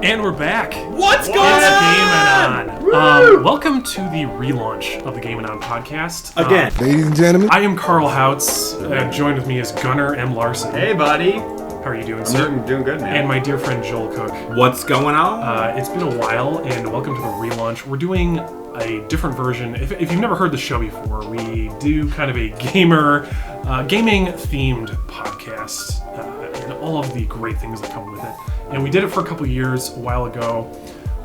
And we're back. What's going on? Gameanon. Welcome to the relaunch of the Gameanon podcast. Again. Ladies and gentlemen. I am Carl Houts. Joined with me is Gunnar M. Larson. Hey, buddy. How are you doing, sir? I'm doing good, man. And my dear friend Joel Cook. What's going on? It's been a while, and welcome to the relaunch. We're doing a different version. If you've never heard the show before, we do kind of a gaming-themed podcast, and all of the great things that come with it. And we did it for a couple years a while ago.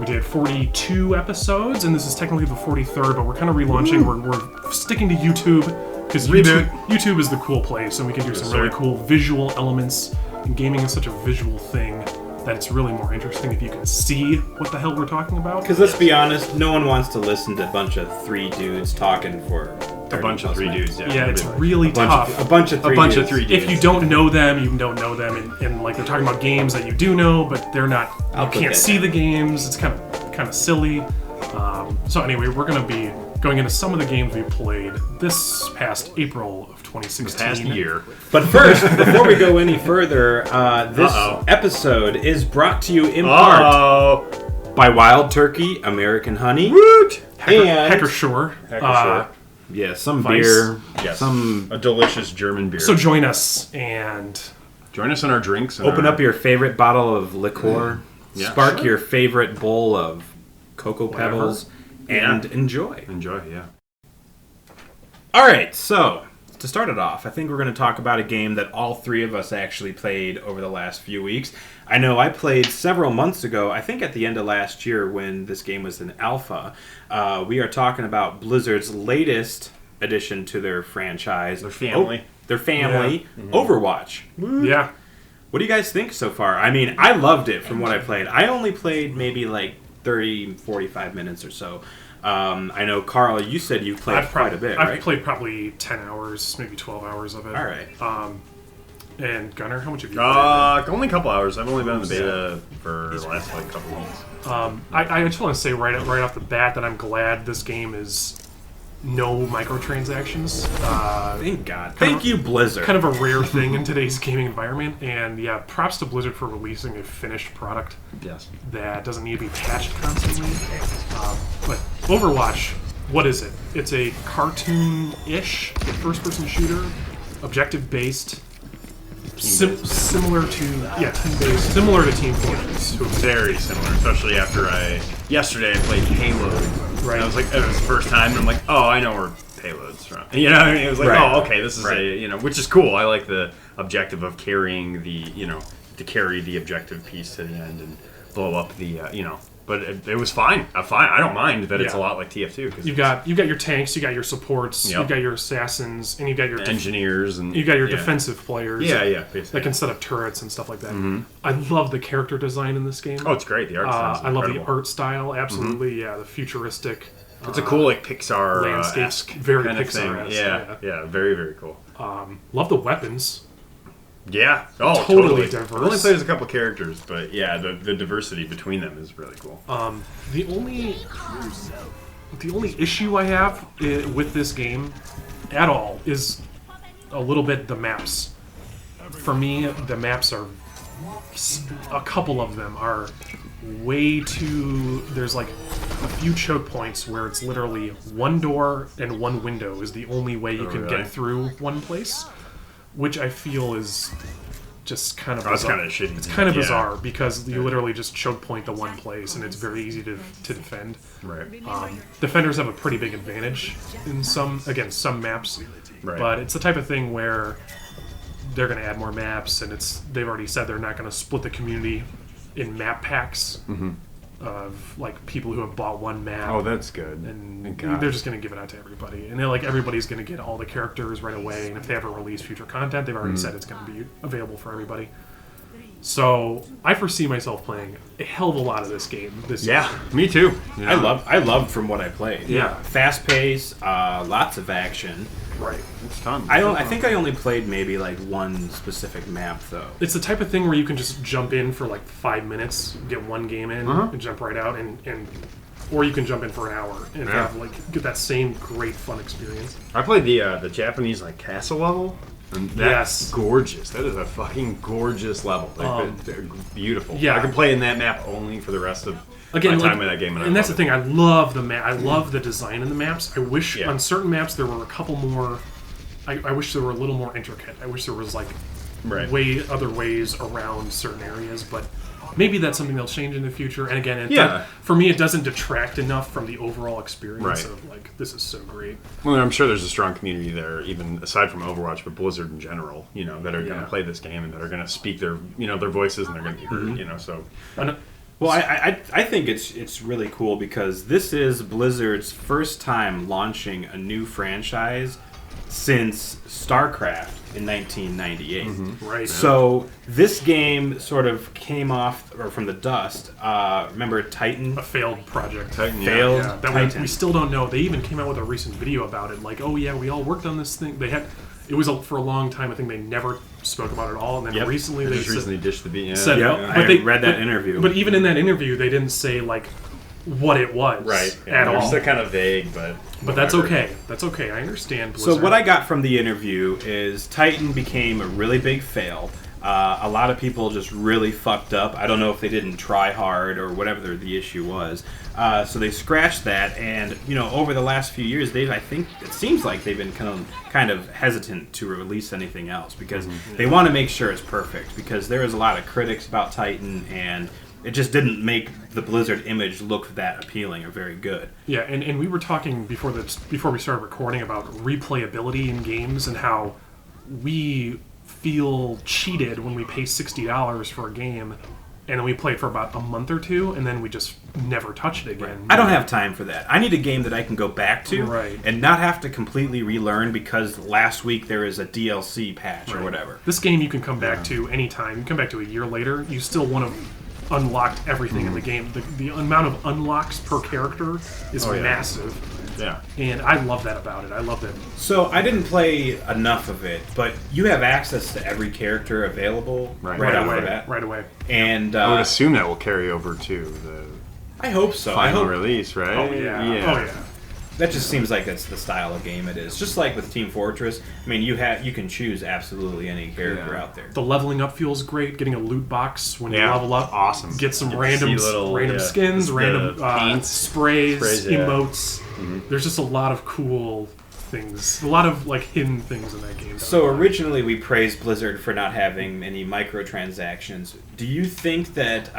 We did 42 episodes, and this is technically the 43rd, but we're kind of relaunching. We're sticking to YouTube, because YouTube is the cool place, and we can do some really cool visual elements. And gaming is such a visual thing that it's really more interesting if you can see what the hell we're talking about. Because let's be honest, no one wants to listen to a bunch of three dudes talking for a bunch of three dudes. Yeah, it's really tough. A bunch of three dudes. If you don't know them, you don't know them, and like they're talking about games that you do know, but they're not. You can't see the games. It's kind of silly. So anyway, we're going to be going into some of the games we played this past April of 2016. Past year. But first, before we go any further, this episode is brought to you in part by Wild Turkey, American Honey, and Hecker Shore. Yeah, some Vice. beer, Yes. A delicious German beer. So join us and join us in our drinks. Open up your favorite bottle of liqueur, spark your favorite bowl of Cocoa Pebbles, and enjoy. Yeah. All right, so to start it off, I think we're going to talk about a game that all three of us actually played over the last few weeks. I know I played several months ago, I think at the end of last year when this game was in alpha. We are talking about Blizzard's latest addition to their franchise. Their family. Overwatch. Yeah. What do you guys think so far? I mean, I loved it from what I played. I only played maybe like 30, 45 minutes or so. I know, Carl, you said you've played quite a bit, right? I've played probably 10 hours, maybe 12 hours of it. All right. And Gunnar, how much have you played? Only a couple hours. I've only been in the beta for the last couple weeks. I just want to say right off the bat that I'm glad this game is no microtransactions. Thank God. Thank you, Blizzard. Kind of a rare thing in today's gaming environment. And yeah, props to Blizzard for releasing a finished product that doesn't need to be patched constantly. But Overwatch, what is it? It's a cartoon-ish first-person shooter, objective-based, similar to team-based, similar to Team Fortress. Very similar, especially after yesterday I played Payload. Right. And I was like, it was the first time, and I'm like, oh, I know where Payload's from. You know what I mean? It was like, oh, okay, this is which is cool. I like the objective of carrying to carry the objective piece to the end and blow up the, But it was fine. I don't mind that it's a lot like TF2. Cause you got your tanks, you got your supports, you got your assassins, and you got your engineers, and you got your defensive players. Basically. That can set up turrets and stuff like that. Mm-hmm. I love the character design in this game. Oh, it's great. The art style. I love the art style. Absolutely, the futuristic. It's a cool Pixar landscape, very Pixar-esque. Yeah, very very cool. Love the weapons. Yeah. Oh, totally diverse. I've only played as a couple characters, but yeah, the diversity between them is really cool. The only issue I have with this game at all is a little bit the maps. For me, the maps are a couple of them are way too. There's like a few choke points where it's literally one door and one window is the only way you can get through one place. Which I feel is just kind of bizarre. It's kind of bizarre because you literally just choke point the one place and it's very easy to defend. Right. Defenders have a pretty big advantage in some maps, but it's the type of thing where they're going to add more maps and they've already said they're not going to split the community in map packs. Mm-hmm. Of like people who have bought one map. Oh, that's good. And they're just going to give it out to everybody. And everybody's going to get all the characters right away. And if they ever release future content, they've already said it's going to be available for everybody. So I foresee myself playing a hell of a lot of this game this year. Yeah, me too. Yeah. I loved from what I played. Yeah, fast pace, lots of action. Right, it's fun. I think I only played maybe like one specific map though. It's the type of thing where you can just jump in for like 5 minutes, get one game in, and jump right out, and or you can jump in for an hour and have get that same great fun experience. I played the Japanese castle level. And that's gorgeous. That is a fucking gorgeous level. They're beautiful. Yeah. I could play in that map only for the rest of my time with that game. And that's the thing. I love the map. I love the design in the maps. I wish on certain maps there were a couple more. I wish they were a little more intricate. I wish there was like other ways around certain areas, but maybe that's something they'll change in the future. And again, for me, it doesn't detract enough from the overall experience of like, this is so great. Well, I'm sure there's a strong community there, even aside from Overwatch, but Blizzard in general, that are going to play this game and that are going to speak their voices and they're going to be heard, so. Well, I think it's really cool because this is Blizzard's first time launching a new franchise since StarCraft in 1998. Right. So this game sort of came off or from the dust. Remember Titan? A failed project. Titan. That we still don't know. They even came out with a recent video about it. Like, oh yeah, we all worked on this thing. It was for a long time. I think they never spoke about it at all. And then recently they recently dished the beat. I read that interview. But even in that interview, they didn't say like what it was at all. It's still kind of vague, but that's okay. That's okay. I understand Blizzard. So what I got from the interview is Titan became a really big fail. A lot of people just really fucked up. I don't know if they didn't try hard or whatever the issue was. So they scratched that, and over the last few years, I think it seems like they've been kind of hesitant to release anything else because they want to make sure it's perfect. Because there is a lot of critics about Titan, and it just didn't make the Blizzard image look that appealing or very good. Yeah, and we were talking before we started recording about replayability in games and how we feel cheated when we pay $60 for a game and then we play it for about a month or two and then we just never touch it again. I don't have time for that. I need a game that I can go back to and not have to completely relearn because last week there is a DLC patch or whatever. This game you can come back to anytime. You come back to a year later, you still want to unlocked everything in the game. The amount of unlocks per character is massive. Yeah. And I love that about it. I love that. So I didn't play enough of it, but you have access to every character available right away. Right away. And I would assume that will carry over to the I hope so. Final release, right? Oh yeah. That just seems like that's the style of game it is. Just like with Team Fortress, I mean, you can choose absolutely any character out there. The leveling up feels great. Getting a loot box when you level up, awesome. Get some random skins, random paints, sprays, emotes. There's just a lot of cool things, a lot of like hidden things in that game. So originally we praised Blizzard for not having any microtransactions. Do you think that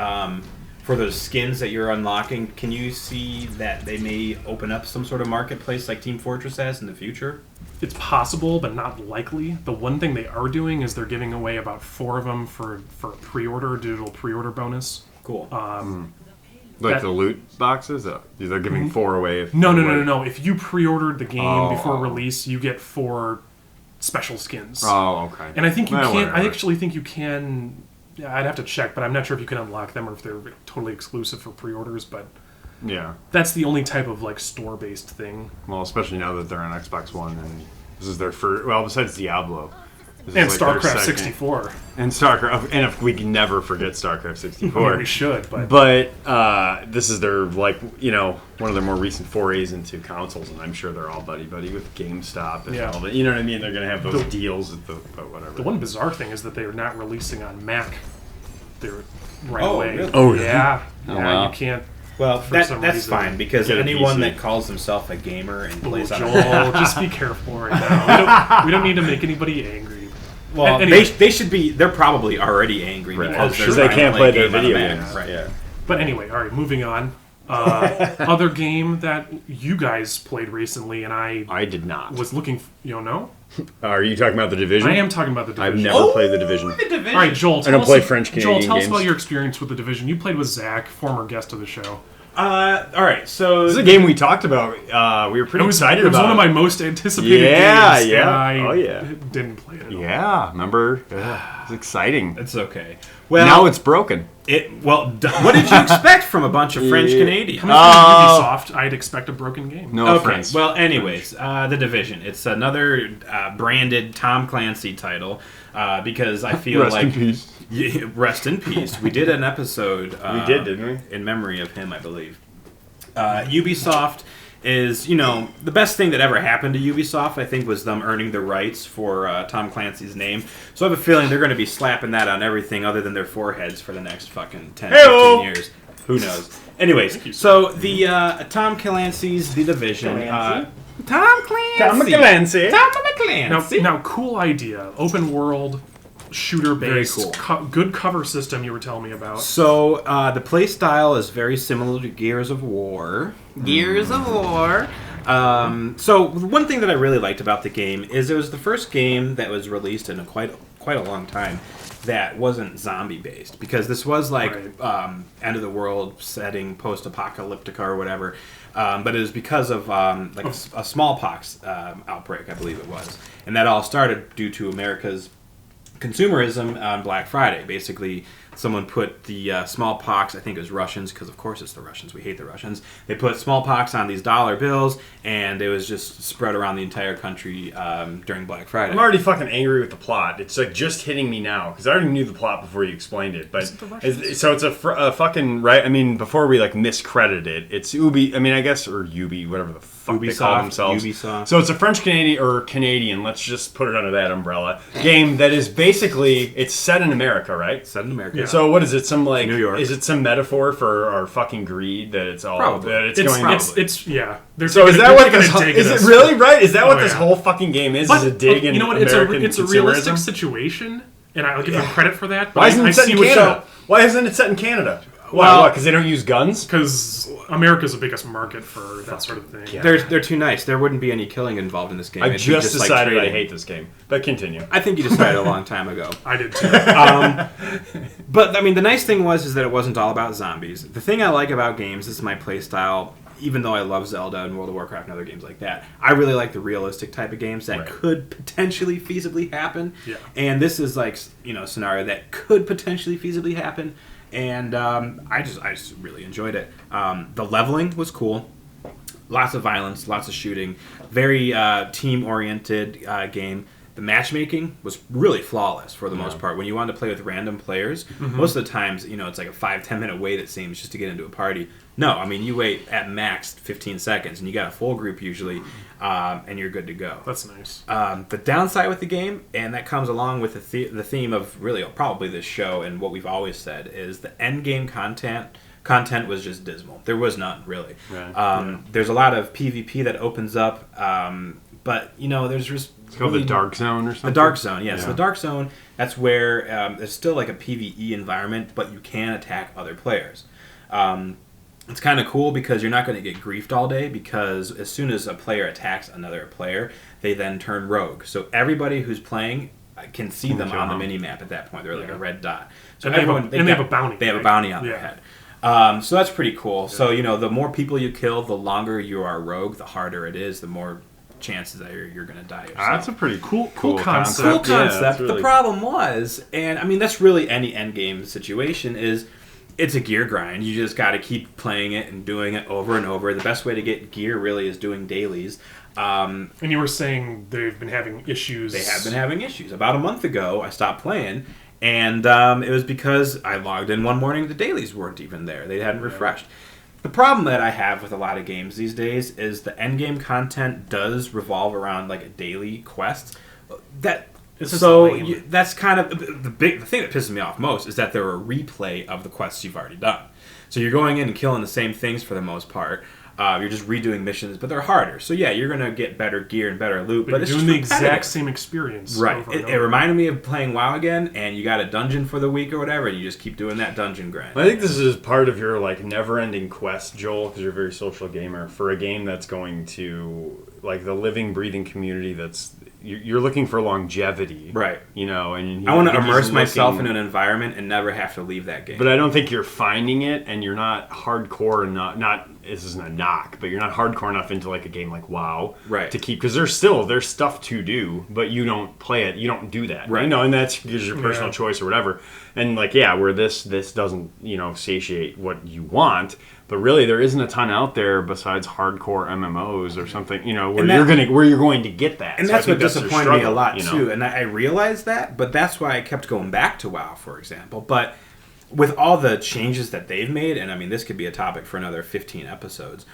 for those skins that you're unlocking, can you see that they may open up some sort of marketplace like Team Fortress has in the future? It's possible, but not likely. The one thing they are doing is they're giving away about 4 of them for a pre-order, digital pre-order bonus. Cool. Like the loot boxes? They're giving 4 away. No. If you pre-ordered the game before release, you get 4 special skins. Oh, okay. And I think you can. I actually think you can. Yeah, I'd have to check, but I'm not sure if you can unlock them or if they're totally exclusive for pre-orders. But that's the only type of like store-based thing. Well, especially now that they're on Xbox One and this is their first. Well, besides Diablo. And StarCraft 64. And StarCraft, and if we can never forget StarCraft 64. We should, but this is their one of their more recent forays into consoles, and I'm sure they're all buddy-buddy with GameStop and all that. You know what I mean? They're going to have those deals at whatever. The one bizarre thing is that they are not releasing on Mac. They're away. Really? Oh, really? Yeah. Wow. You can't. Well, that's fine, because anyone that calls himself a gamer and plays on Joel, just be careful right now. We don't need to make anybody angry. Well, anyway, they should be. They're probably already angry because they can't play their video games. Right. Yeah. But anyway, all right. Moving on. Other game that you guys played recently, and I did not. Was looking. No. Are you talking about The Division? I am talking about The Division. I've never played The Division. All right, Joel. I don't play French Canadian Joel, tell us games. about your experience with The Division. You played with Zach, former guest of the show. All right, so this is a game we talked about. We were pretty excited about. It was one of my most anticipated games. Yeah. I didn't play it at all. Yeah, remember? It's exciting. It's okay. Well, now it's broken. What did you expect from a bunch of French Canadians? Coming from Ubisoft, I'd expect a broken game. No offense. Well, anyways, The Division. It's another branded Tom Clancy title because I feel Rest in peace. Rest in peace. We did an episode. We did, didn't we? In memory of him, I believe. Ubisoft is, the best thing that ever happened to Ubisoft, I think, was them earning the rights for Tom Clancy's name. So I have a feeling they're going to be slapping that on everything other than their foreheads for the next fucking 10, 15 years. Who knows? Anyways, so the Tom Clancy's The Division. Tom Clancy. Now, cool idea. Open world, shooter-based, Very cool. Good cover system you were telling me about. So the play style is very similar to Gears of War. So one thing that I really liked about the game is it was the first game that was released in quite a long time that wasn't zombie-based, because this was like end of the world setting, post-apocalyptica or whatever. But it was because of a smallpox outbreak, I believe it was. And that all started due to America's consumerism on Black Friday. Basically, someone put the smallpox, I think it was Russians, because of course it's the Russians, we hate the Russians. They put smallpox on these dollar bills, and it was just spread around the entire country during Black Friday. I'm already fucking angry with the plot. It's like just hitting me now, because I already knew the plot before you explained it. But so it's a fucking, right, I mean, before we like miscredit it, it's Ubi, I mean, I guess, or Ubi, whatever the fuck they call themselves. Ubisoft. So it's a Canadian, let's just put it under that umbrella, game that is basically, it's set in America, right? Set in America. Yeah. So what is it? Some like New York. Is it some metaphor for our fucking greed that it's all Probably. that it's going? Yeah. So is that what this? Is it really right? Is that what this yeah. whole fucking game is? But, is a dig in American it's a consumerism? realistic situation, and I'll give them credit for that. But Why isn't it set in what Canada? Why isn't it set in Canada? Why? Well, What? Because they don't use guns? Because America's the biggest market for that sort of thing. Yeah. They're too nice. There wouldn't be any killing involved in this game. I It'd be just like decided I trading. hate this game. But continue. I think you decided a long time ago. I did too. But I mean, the nice thing was that it wasn't all about zombies. The thing I like about games, this is my play style. Even though I love Zelda and World of Warcraft and other games like that, I really like the realistic type of games that could potentially feasibly happen. Yeah. And this is like, a scenario that could potentially feasibly happen. And I just really enjoyed it. The leveling was cool. Lots of violence, lots of shooting. Very team-oriented game. The matchmaking was really flawless for the most part. When you want to play with random players, most of the times, it's like a 5-10 minute wait, it seems, just to get into a party. No, I mean, you wait at max 15 seconds, and you got a full group usually, and you're good to go. That's nice. The downside with the game, and that comes along with the theme of really probably this show and what we've always said, is the end game content was just dismal. There was none, really. Right. There's a lot of PvP that opens up, but, there's just... It's called the Dark Zone or something? The Dark Zone, yes. Yeah. The Dark Zone, that's where it's still like a PvE environment, but you can attack other players. It's kind of cool because you're not going to get griefed all day, because as soon as a player attacks another player, they then turn rogue. So everybody who's playing can see them on the mini-map at that point. They're like a red dot. So they have a bounty. They have a bounty on their head. So that's pretty cool. Yeah. So, the more people you kill, the longer you are rogue, the harder it is, the more chances that you're going to die yourself. That's a pretty cool concept. Cool concept. Yeah, really... The problem was, and I mean, that's really any endgame situation, is it's a gear grind. You just got to keep playing it and doing it over and over. The best way to get gear really is doing dailies. And you were saying they've been having issues. They have been having issues. About a month ago, I stopped playing, and it was because I logged in one morning, the dailies weren't even there. They hadn't refreshed. The problem that I have with a lot of games these days is the endgame content does revolve around like a daily quest. That's kind of the thing that pisses me off most is that they're a replay of the quests you've already done. So you're going in and killing the same things for the most part. You're just redoing missions, but they're harder. So yeah, you're gonna get better gear and better loot, but it's doing just the exact same experience. Right. It reminded me of playing WoW again, and you got a dungeon for the week or whatever, and you just keep doing that dungeon grind. I think this is part of your never-ending quest, Joel, because you're a very social gamer, for a game that's going to the living, breathing community that's. You're looking for longevity, right? And I want to immerse myself in an environment and never have to leave that game. But I don't think you're finding it, and you're not hardcore and not. This isn't a knock, but you're not hardcore enough into a game like WoW, right? To keep, because there's stuff to do, but you don't play it. You don't do that, right? And that's because your personal choice or whatever. And where this doesn't satiate what you want. But really, there isn't a ton out there besides hardcore MMOs or something, where you're going to get that. And that's what disappointed me a lot too. And I realized that, but that's why I kept going back to WoW, for example. But with all the changes that they've made, and I mean, this could be a topic for another 15 episodes,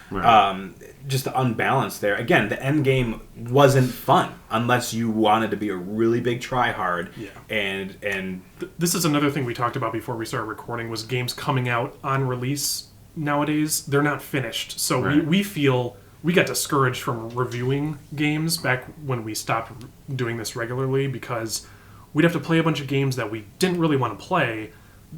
just the unbalance there. Again, the end game wasn't fun unless you wanted to be a really big try-hard. Yeah. And this is another thing we talked about before we started recording, was games coming out on release nowadays. They're not finished. So we feel... We got discouraged from reviewing games back when we stopped doing this regularly, because we'd have to play a bunch of games that we didn't really want to play,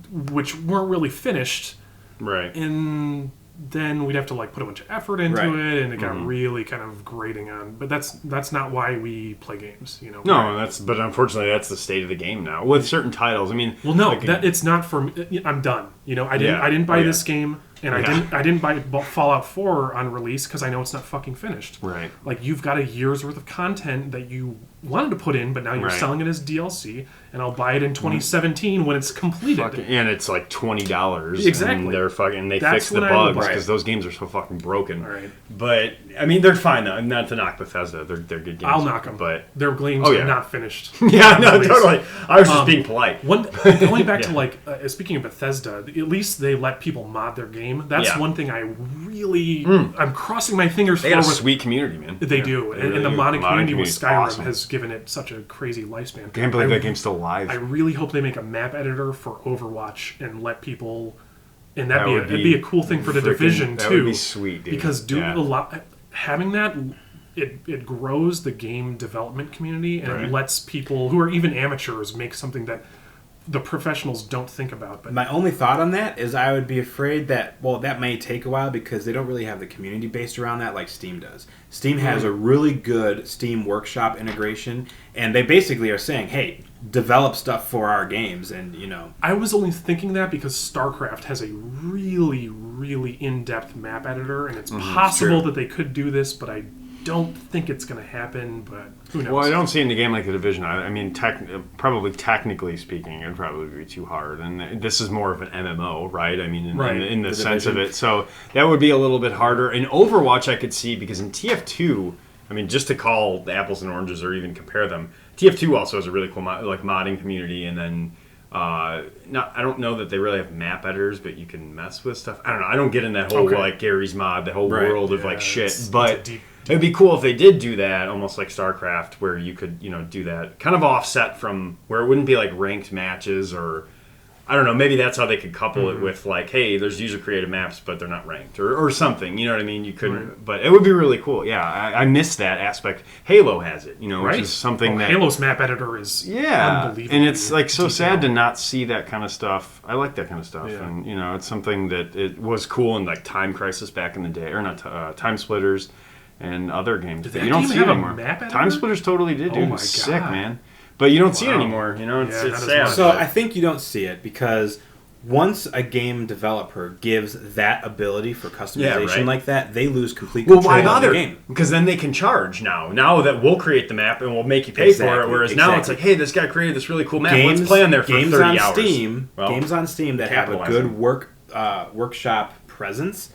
which weren't really finished. Right. And then we'd have to put a bunch of effort into it, and it got really kind of grating on. But that's not why we play games, you know. No, but unfortunately that's the state of the game now with certain titles. I mean, well, no, it's not for me. I'm done. You know, I didn't buy this game. And I didn't buy Fallout 4 on release because I know it's not fucking finished. Right. You've got a year's worth of content that you wanted to put in, but now you're selling it as DLC, and I'll buy it in 2017 when it's completed. And it's $20. Exactly. And they fix the bugs because those games are so fucking broken. Right. But I mean, they're fine though. Not to knock Bethesda, they're good games. I'll knock them, but their games are not finished. Yeah, no, totally. I was just being polite. Going back to speaking of Bethesda, at least they let people mod their game. That's one thing I really I'm crossing my fingers for. They got a sweet community, man. They do, and the modding community with Skyrim has given it such a crazy lifespan. I can't believe that game's still alive. I really hope they make a map editor for Overwatch and let people, and that'd be a cool thing for the Division too. That would be sweet, dude. Because having that, it grows the game development community, and it lets people who are even amateurs make something that the professionals don't think about. But my only thought on that is I would be afraid that, that may take a while because they don't really have the community based around that like Steam does. Steam has a really good Steam Workshop integration, and they basically are saying, hey, develop stuff for our games, and you know. I was only thinking that because StarCraft has a really, really in-depth map editor, and it's possible that they could do this, but I don't think it's going to happen, but who knows? Well, I don't see it in a game like The Division. I mean, probably technically speaking, it'd probably be too hard. And this is more of an MMO, right? I mean, in the sense of it. So that would be a little bit harder. In Overwatch, I could see, because in TF2, I mean, just to call the apples and oranges or even compare them, TF2 also has a really cool modding community, and then I don't know that they really have map editors, but you can mess with stuff. I don't know. I don't get in that whole Gary's mod, the whole world of shit. But it'd be cool if they did do that, almost like StarCraft, where you could do that kind of offset from where it wouldn't be like ranked matches, or I don't know. Maybe that's how they could couple it with hey, there's user created maps, but they're not ranked or something. You know what I mean? You couldn't, but it would be really cool. Yeah, I miss that aspect. Halo has it, which is something that Halo's map editor is unbelievable. And it's so sad to not see that kind of stuff. I like that kind of stuff, and it's something that it was cool in like Time Crisis back in the day, or not Time Splitters. And other games that you don't see anymore. Time Splitters totally did, dude. Oh my It's sick, man. But you don't see it anymore. It's sad. So I think you don't see it because once a game developer gives that ability for customization like that, they lose complete control of the game. Because then they can charge now. Now that we'll create the map and we'll make you pay for it, whereas now it's like, hey, this guy created this really cool map. Let's play on there for 30 hours. Games on Steam that have a good workshop presence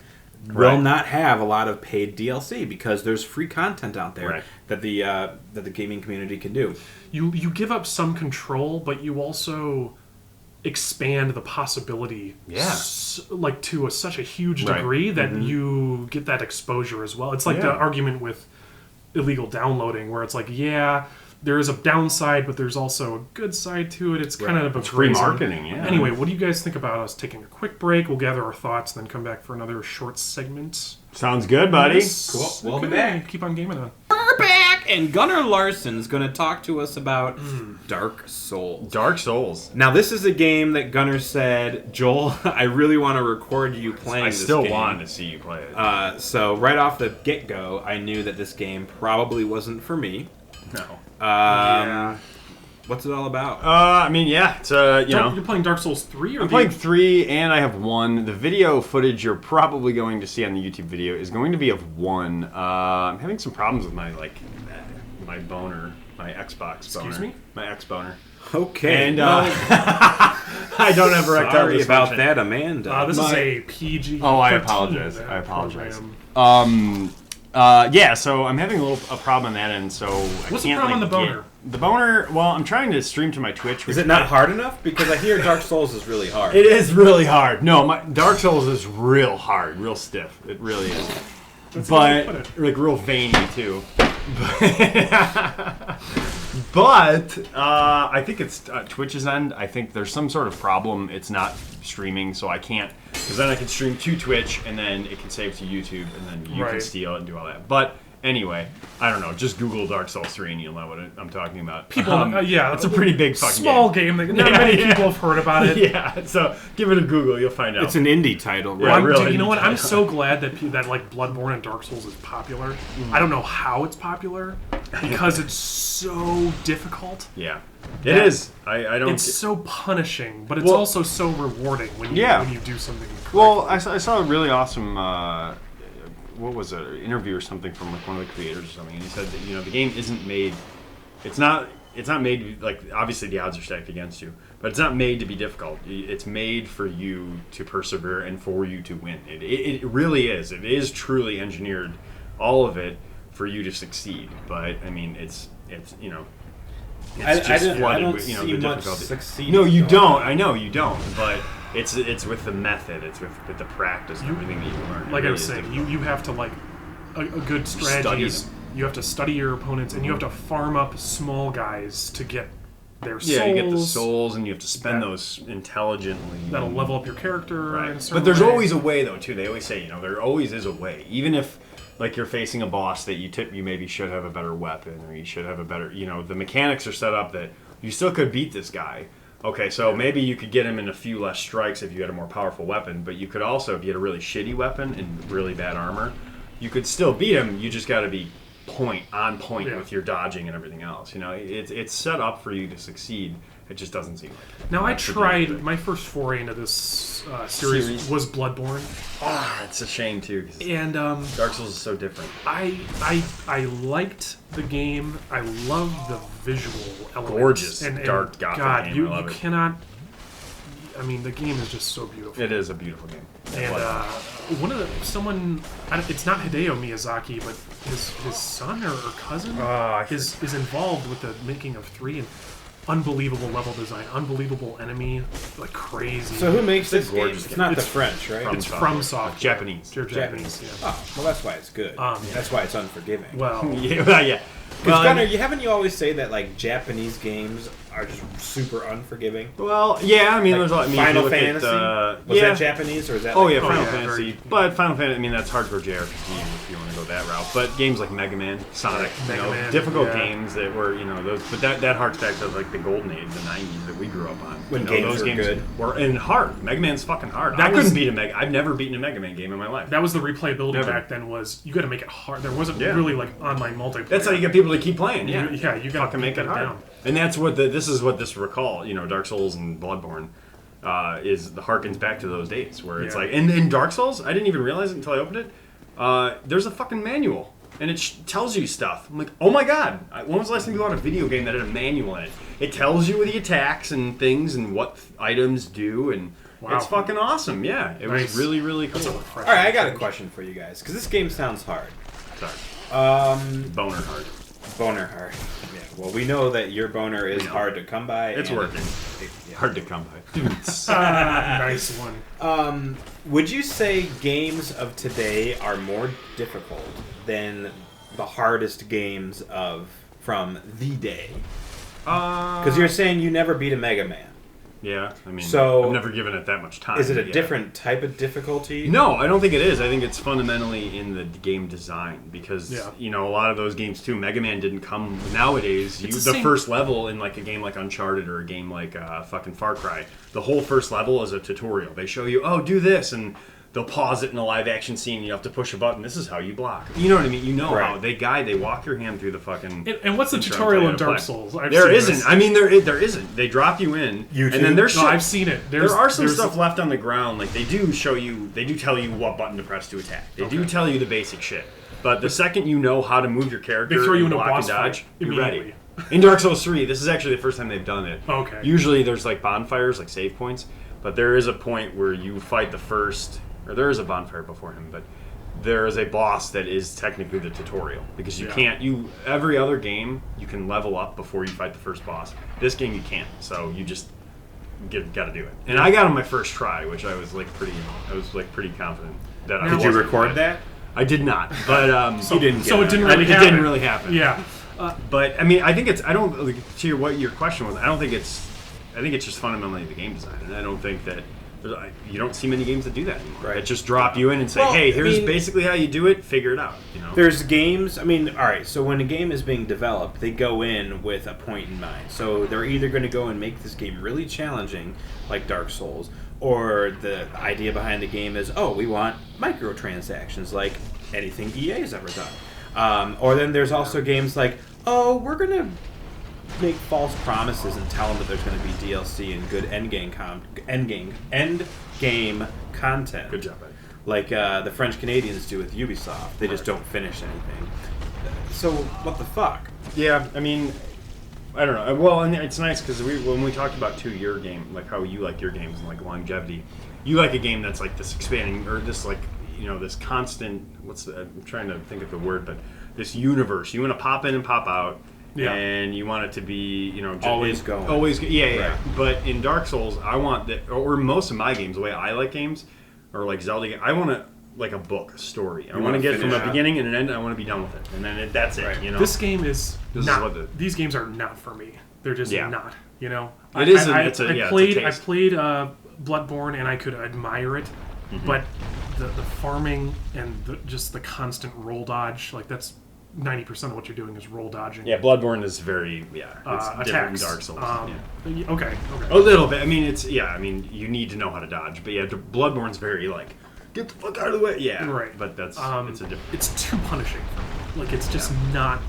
will not have a lot of paid DLC because there's free content out there that the gaming community can do. You give up some control, but you also expand the possibility to such a huge degree that you get that exposure as well. It's like the argument with illegal downloading, where it's like, there is a downside, but there's also a good side to it. It's kind of a free marketing. Anyway, what do you guys think about us taking a quick break? We'll gather our thoughts, then come back for another short segment. Sounds good, buddy. Cool. We'll be back. Keep on Gameanon. We're back, and Gunnar Larson's going to talk to us about Dark Souls. Dark Souls. Now, this is a game that Gunnar said, Joel, I really want to record you playing this game. I still want to see you play it. So right off the get-go, I knew that this game probably wasn't for me. No. What's it all about? It's You're playing Dark Souls 3? I'm playing 3, and I have 1. The video footage you're probably going to see on the YouTube video is going to be of 1. I'm having some problems with my boner, my Xbox boner. Excuse me? My X boner. Okay. And I don't have erectile dysfunction. Sorry about that, Amanda. This is a PG. Oh, I apologize. So I'm having a problem on that end. So what's the problem on the boner? The boner, well, I'm trying to stream to my Twitch. Is it not hard enough? Because I hear Dark Souls is really hard. It is really hard. No, my Dark Souls is real hard, real stiff. It really is. But like real veiny too. But I think it's Twitch's end. I think there's some sort of problem. It's not streaming, so I can't. Because then I can stream to Twitch, and then it can save to YouTube, and then you can steal it and do all that. But anyway, I don't know. Just Google Dark Souls 3 and you'll know what I'm talking about. People, it's a pretty big fucking small game. Not many people have heard about it. Yeah, so give it a Google. You'll find out. It's an indie title, right? Well, really dude, you know what? I'm so glad that like Bloodborne and Dark Souls is popular. I don't know how it's popular because it's so difficult. Yeah, it is. I don't. It's so punishing, but it's also so rewarding when you do something. Correctly. Well, I saw a really awesome. What was it? An interview or something from like one of the creators or something, and he said that the game isn't made. It's not made like obviously the odds are stacked against you, but it's not made to be difficult. It's made for you to persevere and for you to win. It really is. It is truly engineered, all of it, for you to succeed. But I mean, it's just flooded with the difficulty. Succeeding. No, you don't. I know you don't, but. It's with the method. It's with the practice and everything that you learn. Like I was saying, you have to like a good strategy is you have to study your opponents and you have to farm up small guys to get their souls. Yeah, you get the souls and you have to spend those intelligently. That'll level up your character. Right. But there's always a way though too. They always say there always is a way. Even if like you're facing a boss that you maybe should have a better weapon or you should have a better the mechanics are set up that you still could beat this guy. Okay, so maybe you could get him in a few less strikes if you had a more powerful weapon, but you could also, if you had a really shitty weapon and really bad armor, you could still beat him. You just got to be on point with your dodging and everything else. It's set up for you to succeed. It just doesn't seem like it. Now, I tried, my first foray into this series was Bloodborne. It's a shame, too. And Dark Souls is so different. I liked the game. I love the visual elements. Gorgeous. And dark gothic God, game. you I love it. cannot... I mean, the game is just so beautiful. It is a beautiful game. And it's not Hideo Miyazaki, but his son or cousin is involved with the making of 3, and unbelievable level design, unbelievable enemy, like crazy. So who makes this game? Gorgeous It's not the French, right? It's from software. Japanese. They're Japanese. Yeah. Oh, well, that's why it's good. That's why it's unforgiving. Well, yeah. Because Gunnar, haven't you always say that like Japanese games are just super unforgiving? Well, yeah. I mean, Like there's a lot. Final Fantasy. Was that Japanese or is that? Like Final Fantasy. But Final Fantasy. I mean, that's hardcore JRPG if you want to go that route. But games like Mega Man, Sonic, difficult games that were those. But that harks back to like the golden age, the '90s that we grew up on. When games were good. And hard. Mega Man's fucking hard. I couldn't beat a Mega. I've never beaten a Mega Man game in my life. That was the replayability back then. Was you got to make it hard. There wasn't really like online multiplayer. That's how you get people to keep playing. You got to fucking make it hard. Down. And that's what this recall. Dark Souls and Bloodborne is the harkens back to those days where it's like. And in Dark Souls, I didn't even realize it until I opened it. There's a fucking manual. And it tells you stuff. I'm like, oh my god! When was the last time you bought a video game that had a manual in it? It tells you the attacks and things and what items do, and it's fucking awesome. Yeah, it was really, really cool. All right, I got a question for you guys because this game sounds hard. Sorry. Boner hard. Boner hard. Yeah. Well, we know that your boner is hard to come by. It's working. Hard to come by. Nice one. Would you say games of today are more difficult than the hardest games from the day? Because you're saying you never beat a Mega Man. Yeah, I mean, so I've never given it that much time. Is it a different type of difficulty? No, I don't think it is. I think it's fundamentally in the game design because a lot of those games too. Mega Man didn't come nowadays. The first level in like a game like Uncharted or a game like fucking Far Cry, the whole first level is a tutorial. They show you, do this, and they'll pause it in a live action scene. And you have to push a button. This is how you block. You know what I mean? You know how they walk your hand through the fucking. And what's the tutorial in Dark Souls? There isn't. I mean, there isn't. They drop you in, YouTube? and then there's. No, I've seen it. There are some stuff left on the ground. Like they do show you. They do tell you what button to press to attack. They do tell you the basic shit. But the second you know how to move your character, they throw you and into a boss and dodge, fight you're ready. In Dark Souls 3, this is actually the first time they've done it. Okay. Usually there's like bonfires, like save points, but there is a point where you fight the first. Or there is a bonfire before him, but there is a boss that is technically the tutorial, because you can't. Every other game you can level up before you fight the first boss. This game you can't, so you just got to do it. And I got on my first try, which I was pretty confident that I Did you record that? I did not, but so it didn't really happen. Yeah. But I mean, I think it's. I don't to what your question was. I think it's just fundamentally the game design, and I don't think that you don't see many games that do that anymore. Right. That just drop you in and say, "Hey, here's basically how you do it. Figure it out." You know. There's games. I mean, all right. So when a game is being developed, they go in with a point in mind. So they're either going to go and make this game really challenging, like Dark Souls, or the idea behind the game is, oh, we want microtransactions, like anything EA has ever done. Or then there's also games like, oh, we're going to make false promises and tell them that there's going to be DLC and good end game content. Good job, Ed. Like the French Canadians do with Ubisoft. They just don't finish anything. So what the fuck? Yeah, I mean, I don't know. Well, and it's nice because when we talked about your game, like how you like your games and like longevity, you like a game that's like this expanding or this like this constant. I'm trying to think of the word, but this universe. You want to pop in and pop out. Yeah. And you want it to be, always going. Yeah. But in Dark Souls, I want that, or most of my games, the way I like games, or like Zelda, I want it like a book, a story. I want to get from a beginning and an end. I want to be done with it, and then that's it. Right. This game is not. These games are not for me. They're just not. It is. I played Bloodborne, and I could admire it, but the farming and just the constant roll dodge, like that's 90% of what you're doing is roll dodging. Yeah, Bloodborne is very it's different than Dark Souls. Okay. A little bit. I mean, you need to know how to dodge, but Bloodborne's very like get the fuck out of the way. Yeah, right. But that's it's a different. It's too punishing for me. Like it's just not.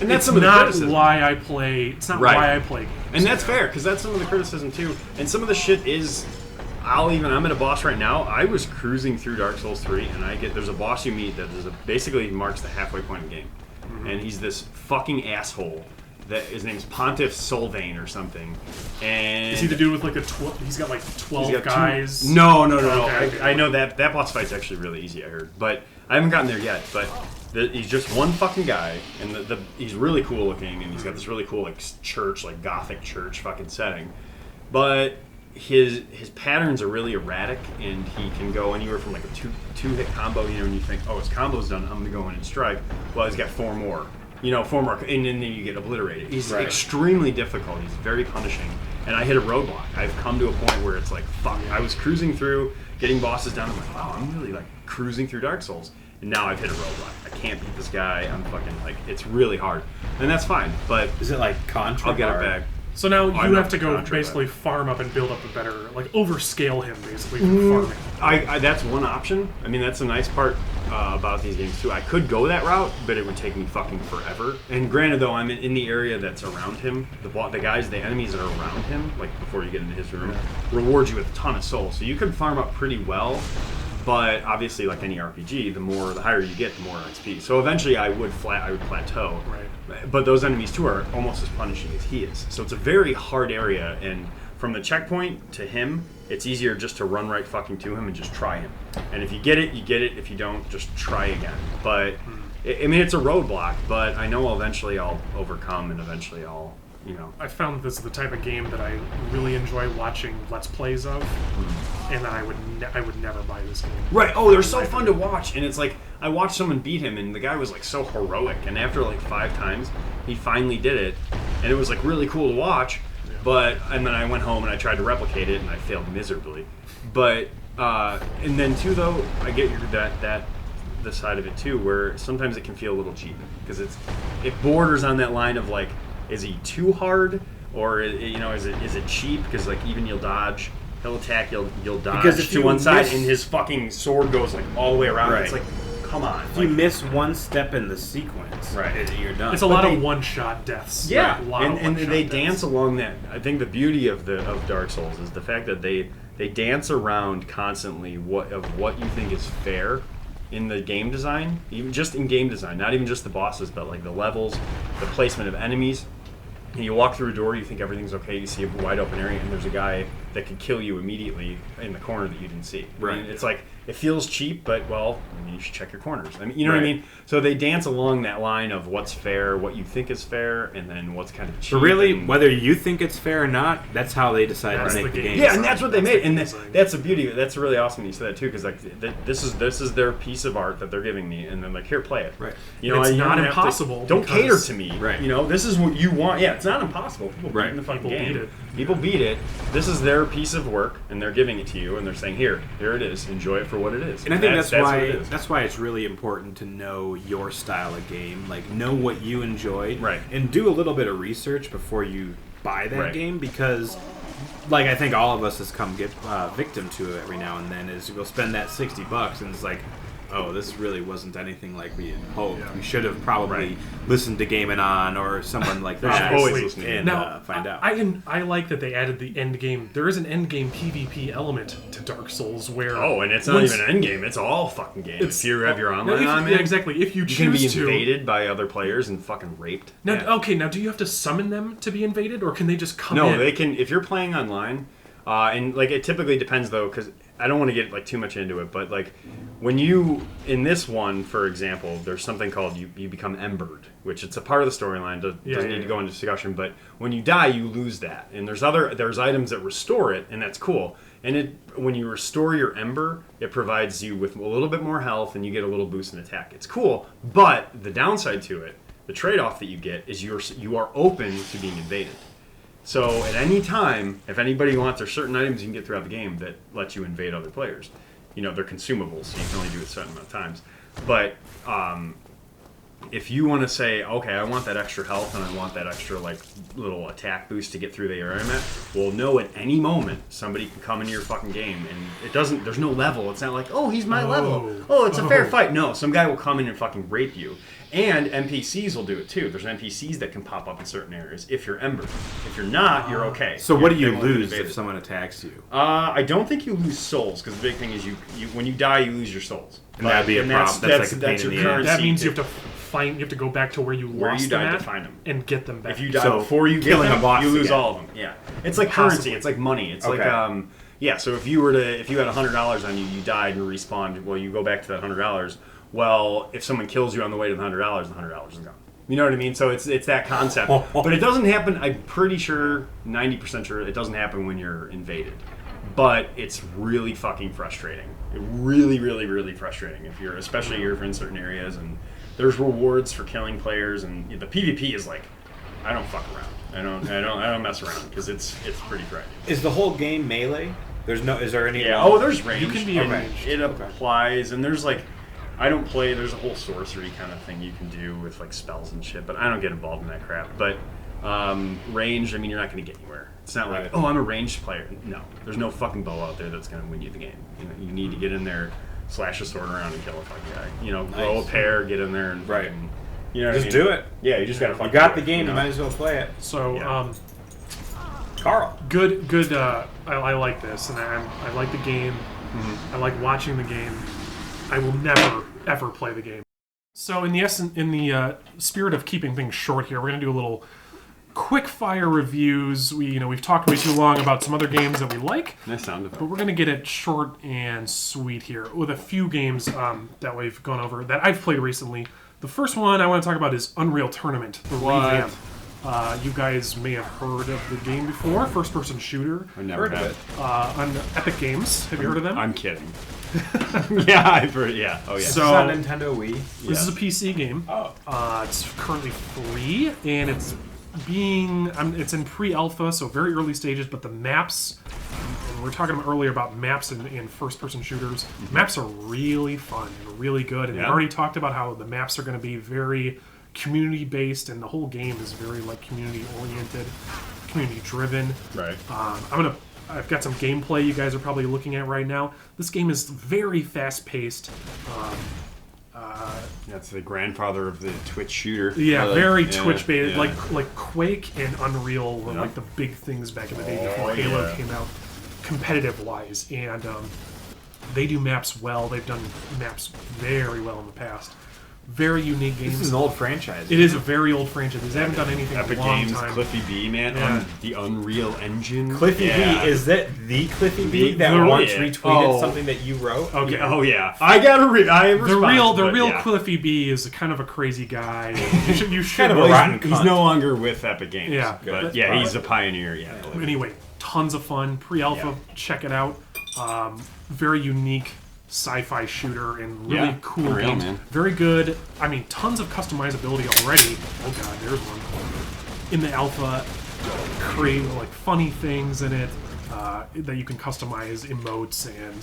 And that's some of the criticism. Why I play. It's not why I play games. And that's fair because that's some of the criticism too. And some of the shit is. I'm at a boss right now. I was cruising through Dark Souls 3, and there's a boss you meet that basically marks the halfway point of the game. Mm-hmm. And he's this fucking asshole. His name's Pontiff Solvane or something. And is he the dude with like he's got like 12 guys? No. Okay. I know that boss fight's actually really easy, I heard. But I haven't gotten there yet. But he's just one fucking guy, and he's really cool looking, and he's got this really cool like church, like gothic church fucking setting. But his patterns are really erratic, and he can go anywhere from like a two hit combo, and you think, oh, his combo's done, I'm gonna go in and strike. Well, he's got four more, and then you get obliterated. He's extremely difficult. He's very punishing, and I hit a roadblock. I've come to a point where it's like, fuck. I was cruising through, getting bosses down. I'm like, wow, I'm really like cruising through Dark Souls, and now I've hit a roadblock. I can't beat this guy. I'm fucking like, it's really hard, and that's fine. But is it like Contra? I'll get it back. So now you have to go basically farm up and build up a better, like overscale him basically for farming. That's one option. I mean, that's a nice part about these games too. I could go that route, but it would take me fucking forever. And granted, though, I'm in the area that's around him. The enemies that are around him, like before you get into his room, reward you with a ton of souls. So you could farm up pretty well. But obviously, like any RPG, the higher you get, the more XP. So eventually, I would plateau. Right. But those enemies too are almost as punishing as he is. So it's a very hard area, and from the checkpoint to him, it's easier just to run right fucking to him and just try him. And if you get it, you get it. If you don't, just try again. But I mean, it's a roadblock. But I know eventually I'll overcome, and eventually I'll. I found this is the type of game that I really enjoy watching Let's Plays of, and that I would never buy this game. Right. Oh, they're so fun to watch, and it's like I watched someone beat him, and the guy was like so heroic, and after like 5 times, he finally did it, and it was like really cool to watch. Yeah. And then I went home and I tried to replicate it, and I failed miserably. But and then too though, I get the side of it too, where sometimes it can feel a little cheap because it borders on that line of like. Is he too hard, or is it cheap? Because like even you'll dodge, he'll attack, you'll dodge because to one side, and his fucking sword goes like all the way around. Right. It's like, come on. If you miss one step in the sequence, you're done. It's a lot of one-shot deaths. Yeah, and they dance along that. I think the beauty of Dark Souls is the fact that they dance around constantly what you think is fair. In the game design, even just in game design, not even just the bosses, but like the levels, the placement of enemies. And you walk through a door, you think everything's okay, you see a wide open area, and there's a guy that could kill you immediately in the corner that you didn't see. Right. And it's like it feels cheap, but you should check your corners. I mean, you know what I mean? So they dance along that line of what's fair, what you think is fair, and then what's kind of cheap. But really, whether you think it's fair or not, that's how they decide to make the game. Yeah, and that's what they made, and that's the beauty. That's really awesome that you said that too, because like this is their piece of art that they're giving me, and then like here, play it. Right. You know, it's not impossible. Don't cater to me. Right. You know, this is what you want. Yeah, it's not impossible. People beat in the fucking game. People beat it. This is their piece of work, and they're giving it to you, and they're saying, here it is. Enjoy it for what it is. And I think that's why it's really important to know your style of game. Like, know what you enjoy. Right. And do a little bit of research before you buy that game, because, like, I think all of us has come get victim to it every now and then, is we'll spend that $60 and it's like, oh, this really wasn't anything like we had hoped. Yeah. We should have probably listened to Gameanon or someone like that. Always listening and now, find out. I like that they added the end game. There is an end game PvP element to Dark Souls where and it's not even an end game. It's all fucking game. If you have your online on, yeah, exactly. If you choose can be invaded by other players and fucking raped. Now, now do you have to summon them to be invaded, or can they just come in? No, they can. If you're playing online, and like it typically depends though, because I don't want to get like too much into it, but like when you in this one, for example, there's something called you become embered, which it's a part of the storyline. Doesn't need to go into discussion, but when you die, you lose that, and there's items that restore it, and that's cool. And when you restore your ember, it provides you with a little bit more health, and you get a little boost in attack. It's cool, but the downside to it, the trade-off that you get, is you are open to being invaded. So at any time, if anybody wants, there's certain items you can get throughout the game that let you invade other players. You know, they're consumables, so you can only do it a certain amount of times. But if you want to say, okay, I want that extra health and I want that extra like little attack boost to get through the area I'm at, well, know at any moment somebody can come into your fucking game, and there's no level. It's not like, oh, he's my level. Oh, it's a fair fight. No, some guy will come in and fucking rape you. And NPCs will do it too. There's NPCs that can pop up in certain areas if you're Ember. If you're not, you're okay. So what do you lose if someone attacks you? I don't think you lose souls, because the big thing is you when you die, you lose your souls. And that'd be a problem. That's like a pain in the ass. That means you have to go back to where you lost them to find them and get them back. If you die before you get them, you lose all of them. Yeah, it's like currency. It's like money. It's like So if you had $100 on you, you died and respawned. Well, you go back to that $100. Well, if someone kills you on the way to the $100 is gone. You know what I mean? So it's that concept. But it doesn't happen, I'm pretty sure, 90% sure, it doesn't happen when you're invaded. But it's really fucking frustrating. Really, really, really frustrating, especially if you're in certain areas, and there's rewards for killing players, and the PvP is like, I don't fuck around. I don't mess around, because it's pretty frightening. Is the whole game melee? Is there any? Yeah. Oh, there's range. You can be ranged. It applies, and there's like, I don't play. There's a whole sorcery kind of thing you can do with like spells and shit, but I don't get involved in that crap. But range, I mean, you're not going to get anywhere. It's not like, oh, I'm a ranged player. No, there's no fucking bow out there that's going to win you the game. You need to get in there, slash a sword around, and kill a fucking guy. Grow a pair, get in there, and fucking, just do it. Yeah, you just got to fucking. You got the game. You might as well play it. So, Carl, good. I like this, and I like the game. Mm-hmm. I like watching the game. I will never ever play the game. So in the spirit of keeping things short here, we're gonna do a little quick fire reviews. We've talked way too long about some other games that we like. Nice sound effect. But we're gonna get it short and sweet here with a few games that we've gone over that I've played recently. The first one I want to talk about is Unreal Tournament, the revamp. You guys may have heard of the game before, first-person shooter. I never heard of it. On Epic Games. Have you heard of them? I'm kidding. Yeah, I've heard. Yeah. Oh yeah. So, it's on Nintendo Wii. This is a PC game. Oh. It's currently free, and it's in pre-alpha, so very early stages. But the maps, and we were talking earlier about maps in first-person shooters. Mm-hmm. Maps are really fun and really good, and we already talked about how the maps are going to be very community-based, and the whole game is very like community-oriented, community-driven. Right. I've got some gameplay you guys are probably looking at right now. This game is very fast-paced. That's the grandfather of the Twitch shooter. Yeah, very Twitch-based. Yeah. Like Quake and Unreal were like the big things back in the day before Halo came out, competitive-wise. And they do maps well. They've done maps very well in the past. Very unique games. This is an old franchise. It is a very old franchise. They haven't done anything Epic in a long Games, time. Cliffy B, man, on the Unreal Engine. Cliffy yeah. B, is that the Cliffy B that once retweeted something that you wrote? Okay. Oh yeah, I got to read. I respond, the real yeah. Cliffy B is kind of a crazy guy. You should Kind of a Well, rotten he's cunt. no longer with Epic Games. Yeah. but yeah, he's a pioneer. Yeah. Anyway, tons of fun. Pre-alpha, check it out. Very unique sci-fi shooter and really cool Unreal, games. man. Very good. I mean, tons of customizability already. Oh god, there's one. In the alpha, create like funny things in it that you can customize, emotes and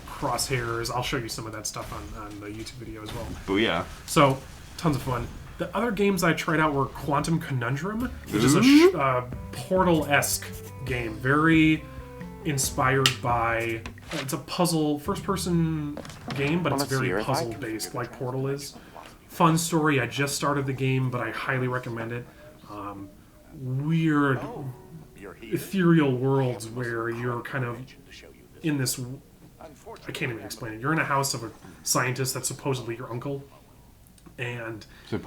crosshairs. I'll show you some of that stuff on the YouTube video as well. Booyah. So, tons of fun. The other games I tried out were Quantum Conundrum, which is a Portal-esque game. Very inspired by... It's a puzzle, first-person game, but it's very puzzle-based, like Portal is. Fun story. I just started the game, but I highly recommend it. Weird, ethereal worlds where you're kind of in this... I can't even explain it. You're in a house of a scientist that's supposedly your uncle. And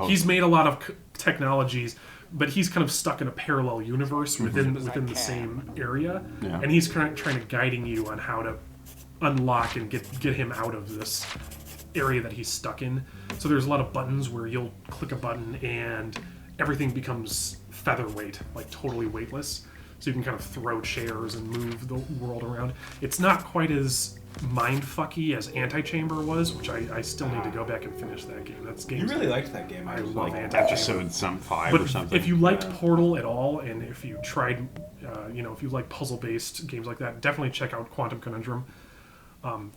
he's made a lot of technologies, but he's kind of stuck in a parallel universe within the same area, and he's kind of trying to guiding you on how to unlock and get him out of this area that he's stuck in. So there's a lot of buttons where you'll click a button and everything becomes featherweight, like totally weightless. So you can kind of throw chairs and move the world around. It's not quite as mindfucky as Antichamber was, which I still need to go back and finish that game. That's game. You really liked that game. I love Antichamber. Episode 5 But or something. if you liked Portal at all, and if you tried, if you like puzzle-based games like that, definitely check out Quantum Conundrum.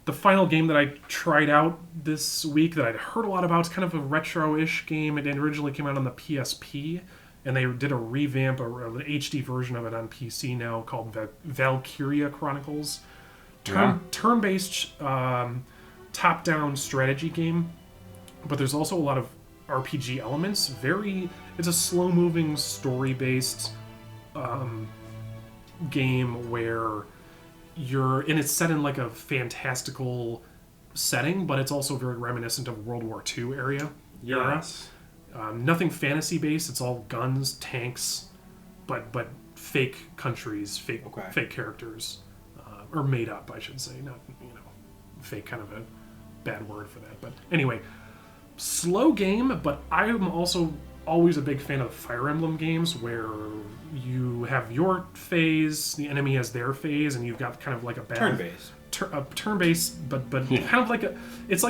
The final game that I tried out this week that I'd heard a lot about is kind of a retro-ish game. It originally came out on the PSP, and they did a revamp, an HD version of it on PC now called Valkyria Chronicles. Turn-based, top-down strategy game, but there's also a lot of RPG elements. It's a slow-moving, story-based game where it's set in like a fantastical setting, but it's also very reminiscent of World War II era. Yes. Nothing fantasy-based. It's all guns, tanks, but fake countries, fake characters. Or made up, I should say, not, fake, kind of a bad word for that. But anyway, slow game, but I'm also always a big fan of Fire Emblem games where you have your phase, the enemy has their phase, and you've got kind of like a turn-based. Turn-based, but kind of like it's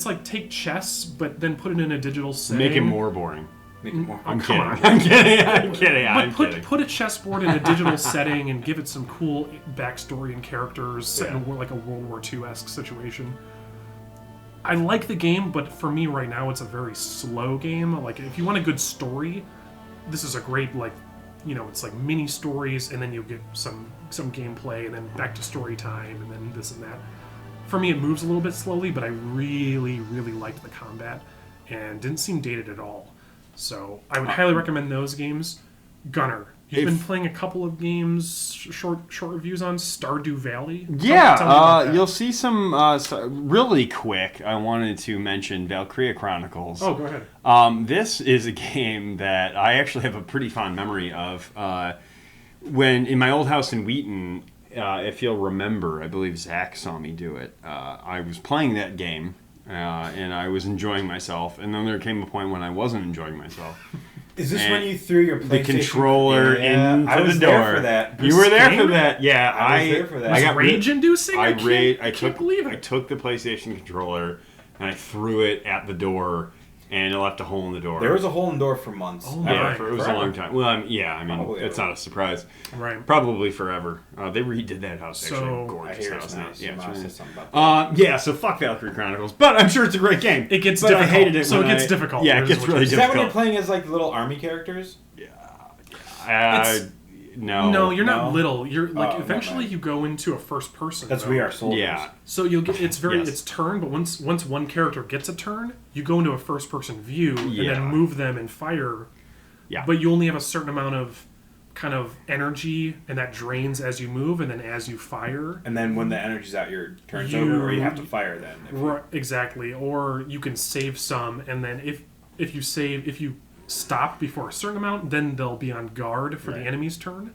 like take chess, but then put it in a digital setting. Make it more boring. I'm kidding. I'm kidding. Put a chessboard in a digital setting and give it some cool backstory and characters set in like a World War II-esque situation. I like the game, but for me right now, it's a very slow game. Like, if you want a good story, this is a great, it's like mini stories, and then you'll get some gameplay, and then back to story time, and then this and that. For me, it moves a little bit slowly, but I really, really liked the combat, and didn't seem dated at all. So I would highly recommend those games. Gunner, you've been playing a couple of games, short reviews on Stardew Valley. Tell me about that. You'll see some really quick. I wanted to mention Valkyria Chronicles. Oh, go ahead. This is a game that I actually have a pretty fond memory of. When in my old house in Wheaton, if you'll remember, I believe Zach saw me do it. I was playing that game. And I was enjoying myself, and then there came a point when I wasn't enjoying myself. Is this when you threw your PlayStation? The controller into I was the door? There for that. You were there for that, yeah. I was there for that. I got rage-inducing. I can't believe it. I took the PlayStation controller and I threw it at the door, and it left a hole in the door. There was a hole in the door for months. Oh my! It was a long time. Well, it's not a surprise. Right. Probably forever. They redid that house. Actually, So- gorgeous house now. Nice. Yeah, Say something about that. so fuck Valkyrie Chronicles, but I'm sure it's a great game. It gets but difficult. I hated it. So when it gets difficult. Yeah, it gets really Is that when difficult. you're playing as like little army characters? No. No, you're not No? little. You're like Oh, eventually never you go into a first person. That's though. we are soldiers. Yeah. So you'll get it's Yes. turn, but once one character gets a turn, you go into a first person view and Yeah. then move them and fire. Yeah. But you only have a certain amount of kind of energy, and that drains as you move, and then as you fire. And then when the energy's out, your turn's over, or you have to fire then. Right, exactly. Or you can save some, and then if you stop before a certain amount, then they'll be on guard for the enemy's turn,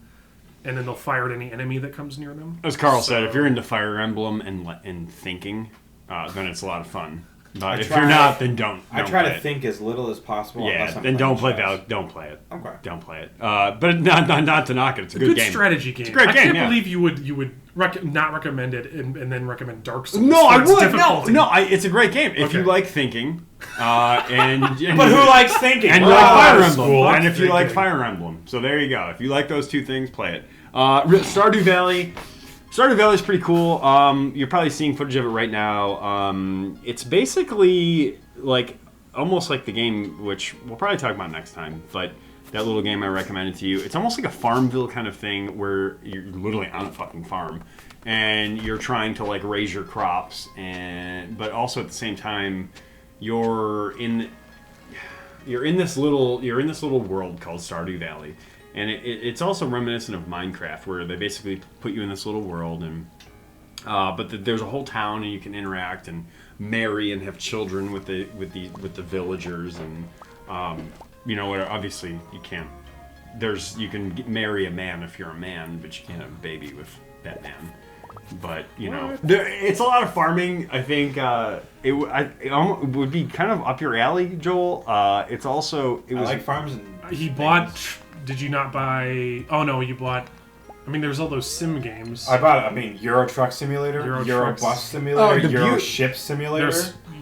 and then they'll fire at any enemy that comes near them. As Carl said, if you're into Fire Emblem and thinking, then it's a lot of fun. But if you're not, then don't. I try to think as little as possible. Yeah, then don't play it. Don't play it. Okay. Don't play it. But not to knock it. It's a good game. Strategy game. It's a great game. I can't believe you would not recommend it and then recommend Dark Souls. No, I would. No, it's a great game if you like thinking. But who likes thinking? And you like Fire Emblem. And if you like Fire Emblem, so there you go. If you like those two things, play it. Stardew Valley. Stardew Valley is pretty cool. You're probably seeing footage of it right now. It's basically like almost like the game, which we'll probably talk about next time. But that little game I recommended to you, it's almost like a Farmville kind of thing where you're literally on a fucking farm and you're trying to like raise your crops, but also at the same time you're in this little world called Stardew Valley. And it's also reminiscent of Minecraft, where they basically put you in this little world, and there's a whole town, and you can interact and marry and have children with the villagers, and obviously you can't. You can marry a man if you're a man, but you can't have a baby with that man. But it's a lot of farming. I think it would be kind of up your alley, Joel. I like farms. And he bought. Did you not buy... Oh, no, you bought... I mean, there's all those sim games. I bought, Euro Truck Simulator, Euro Bus Simulator, Euro Ship Simulator.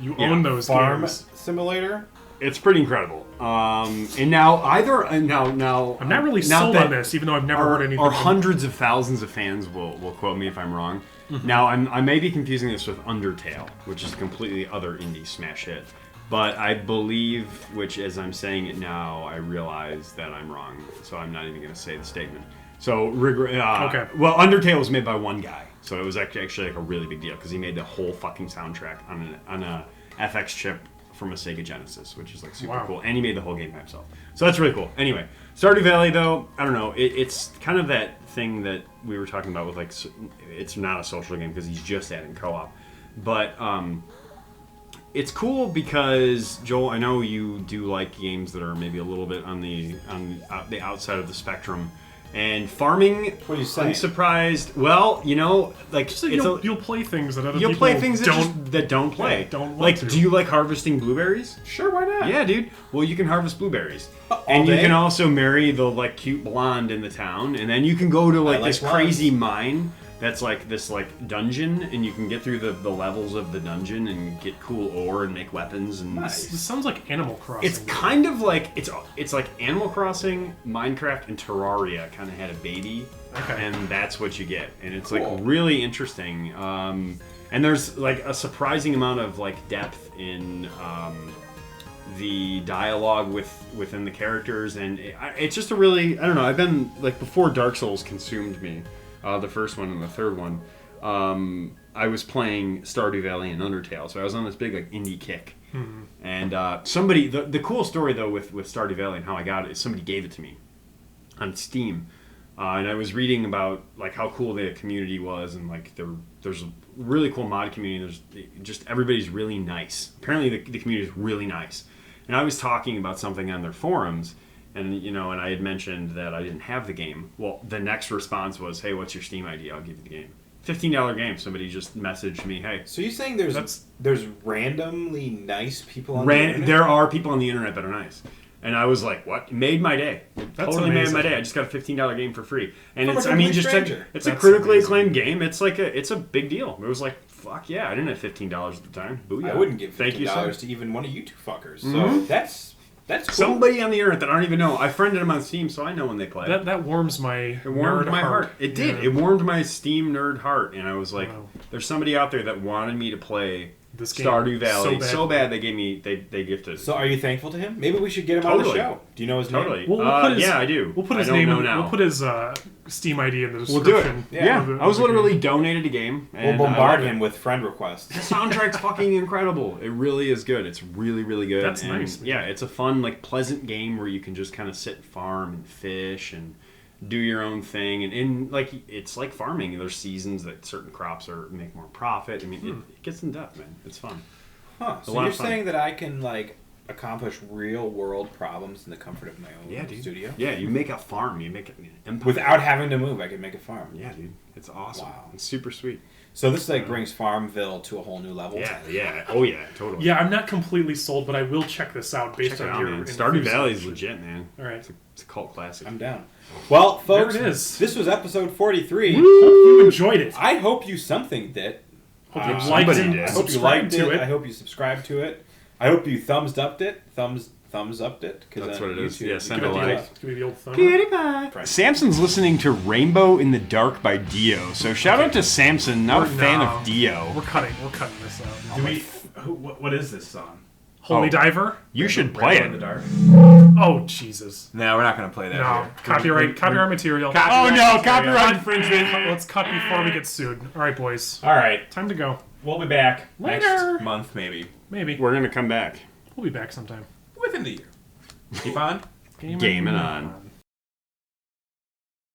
You own those Farm games. Simulator. It's pretty incredible. And now I'm not really sold on this, even though I've never heard anything. Or hundreds of thousands of fans will quote me if I'm wrong. Mm-hmm. Now, I may be confusing this with Undertale, which is a completely other indie smash hit. But I believe, which as I'm saying it now, I realize that I'm wrong. So I'm not even going to say the statement. So, okay. Well, Undertale was made by one guy. So it was actually like a really big deal because he made the whole fucking soundtrack on a FX chip from a Sega Genesis, which is like super cool. And he made the whole game by himself. So that's really cool. Anyway, Stardew Valley though, I don't know. It's kind of that thing that we were talking about with like, it's not a social game because he's just adding co-op. But, it's cool because, Joel, I know you do like games that are maybe a little bit on the outside of the spectrum. And farming, what are you saying? I'm surprised. Well, like you'll play things that other people that don't play. Don't like, do you like harvesting blueberries? Sure, why not? Yeah, dude. Well, you can harvest blueberries, and you can also marry the like cute blonde in the town, and then you can go to like this crazy mine. That's like this like dungeon, and you can get through the levels of the dungeon and get cool ore and make weapons. And this sounds like Animal Crossing. It's kind of like it's like Animal Crossing, Minecraft, and Terraria kind of had a baby, and that's what you get. And it's like really interesting. And there's like a surprising amount of like depth in the dialogue within the characters, and it's just a really, I don't know. I've been like, before Dark Souls consumed me. The first one and the third one, I was playing Stardew Valley and Undertale, so I was on this big like indie kick. Mm-hmm. And somebody, the cool story though with Stardew Valley and how I got it is somebody gave it to me on Steam, and I was reading about like how cool the community was, and like there's a really cool mod community. There's just, everybody's really nice. Apparently the community is really nice, and I was talking about something on their forums. And, and I had mentioned that I didn't have the game. Well, the next response was, hey, what's your Steam ID? I'll give you the game. $15 game. Somebody just messaged me, hey. So you're saying there's randomly nice people on the internet? There are people on the internet that are nice. And I was like, what? Made my day. Totally made my day. I just got a $15 game for free. And it's a critically acclaimed game. It's like it's a big deal. It was like, fuck yeah, I didn't have $15 at the time. Booyah. I wouldn't give $15 to even one of you two fuckers. So that's cool. Somebody on the internet that I don't even know. I friended them on Steam, so I know when they play. That warms my heart. It did. Yeah. It warmed my Steam nerd heart, and I was like, there's somebody out there that wanted me to play this game, Stardew Valley so bad they gifted. So are you thankful to him? Maybe we should get him on the show. Do you know his name? Yeah, I do. We'll put his name in. We'll put his Steam ID in the description. We'll do it. Yeah. I was literally donated a game. And we'll bombard him with friend requests. The soundtrack's fucking incredible. It really is good. It's really, really good. That's nice. Yeah, it's a fun, like, pleasant game where you can just kind of sit and farm and fish and do your own thing, and like it's like farming. There's seasons that certain crops make more profit. I mean, it gets in depth, man. It's fun. Huh. So you're saying that I can like accomplish real world problems in the comfort of my own studio? Yeah, you make a farm. You make an empire without having to move. I can make a farm. Yeah, dude, it's awesome. Wow, it's super sweet. So this like brings Farmville to a whole new level. Yeah. Oh yeah, totally. Yeah, I'm not completely sold, but I will check this out based on your Stardew Valley is legit, man. All right, it's a cult classic. I'm down. Well, folks, there it is. This was episode 43. Hope you enjoyed it. I hope you something did. Hope you liked it. I hope you liked it. I hope you subscribed to it. I hope you thumbs upped it. Thumbs upped it. That's what it is. YouTube, yeah, send a like. Give me the old thumb up. Samson's listening to Rainbow in the Dark by Dio. So shout out to Samson, not a fan of Dio. We're cutting this out. What is this song? Holy Diver? You should play it. In the Dark. Oh, Jesus. No, we're not going to play that. No, copyright material. Copyright infringement. Let's cut before we get sued. All right, boys. All right. Time to go. We'll be back Later. next month, maybe. Maybe. We're going to come back. We'll be back sometime. Within the year. Keep on. Gameanon.